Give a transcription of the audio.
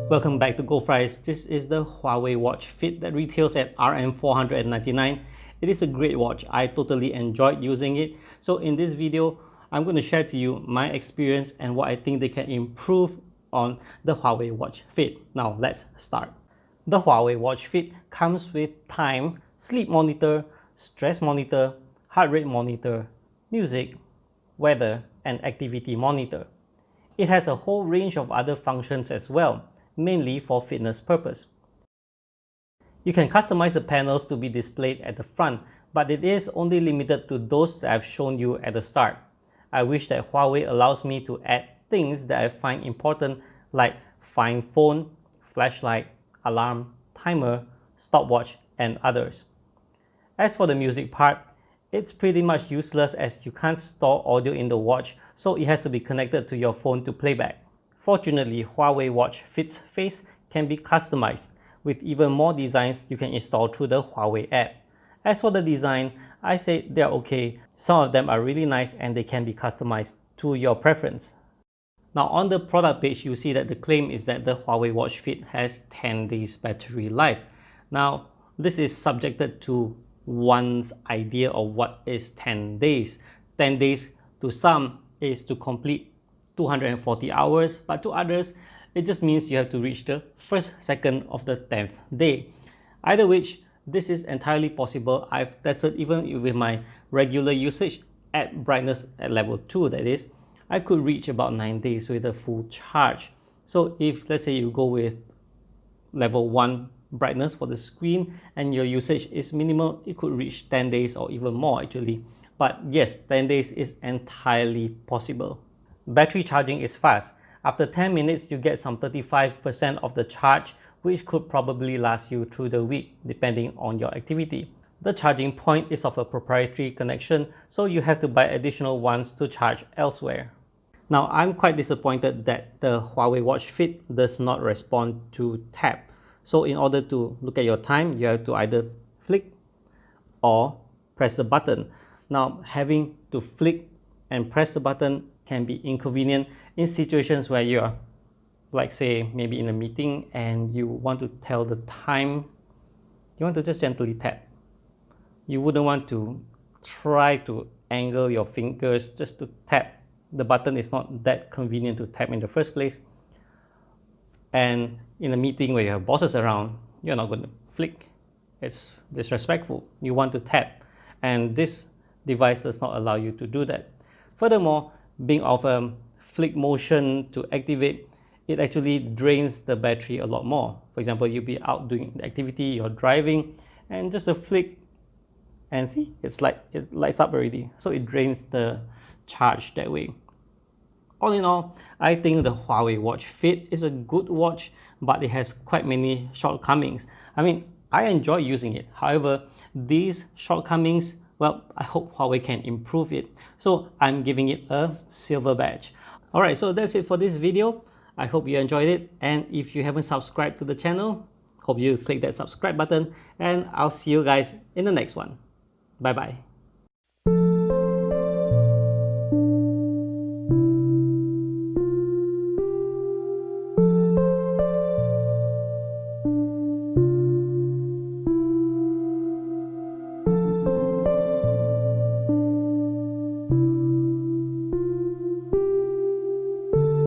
Welcome back to goldfries. This is the Huawei Watch Fit that retails at RM499. It is a great watch. I totally enjoyed using it. So in this video, I'm going to share to you my experience and what I think they can improve on the Huawei Watch Fit. Now let's start. The Huawei Watch Fit comes with time, sleep monitor, stress monitor, heart rate monitor, music, weather, and activity monitor. It has a whole range of other functions as well, mainly for fitness purpose. You can customize the panels to be displayed at the front, but it is only limited to those that I've shown you at the start. I wish that Huawei allows me to add things that I find important, like find phone, flashlight, alarm, timer, stopwatch, and others. As for the music part, it's pretty much useless as you can't store audio in the watch, so it has to be connected to your phone to playback. Fortunately, Huawei Watch Fit's face can be customized, with even more designs you can install through the Huawei app. As for the design, I say they're okay. Some of them are really nice and they can be customized to your preference. Now on the product page, you see that the claim is that the Huawei Watch Fit has 10 days battery life. Now, this is subjected to one's idea of what is 10 days. 10 days to some is to complete 240 hours, but to others, it just means you have to reach the first second of the 10th day. Either which, this is entirely possible. I've tested even with my regular usage at brightness at level 2, that is, I could reach about 9 days with a full charge. So if let's say you go with level 1 brightness for the screen and your usage is minimal, it could reach 10 days or even more actually. But yes, 10 days is entirely possible. Battery charging is fast. After 10 minutes, you get some 35% of the charge, which could probably last you through the week, depending on your activity. The charging point is of a proprietary connection, so you have to buy additional ones to charge elsewhere. Now, I'm quite disappointed that the Huawei Watch Fit does not respond to tap. So in order to look at your time, you have to either flick or press the button. Now, having to flick and press the button can be inconvenient in situations where you're, like say, maybe in a meeting and you want to tell the time. You want to just gently tap. You wouldn't want to try to angle your fingers just to tap. The button is not that convenient to tap in the first place. And in a meeting where you have bosses around, you're not going to flick. It's disrespectful. You want to tap. And this device does not allow you to do that. Furthermore, being of a flick motion to activate, it actually drains the battery a lot more. For example, you'll be out doing the activity, you're driving, and just a flick, and see, it lights up already. So it drains the charge that way. All in all, I think the Huawei Watch Fit is a good watch, but it has quite many shortcomings. I mean, I enjoy using it. However, these shortcomings, well, I hope Huawei can improve it. So I'm giving it a silver badge. Alright, so that's it for this video. I hope you enjoyed it. And if you haven't subscribed to the channel, hope you click that subscribe button. And I'll see you guys in the next one. Bye bye.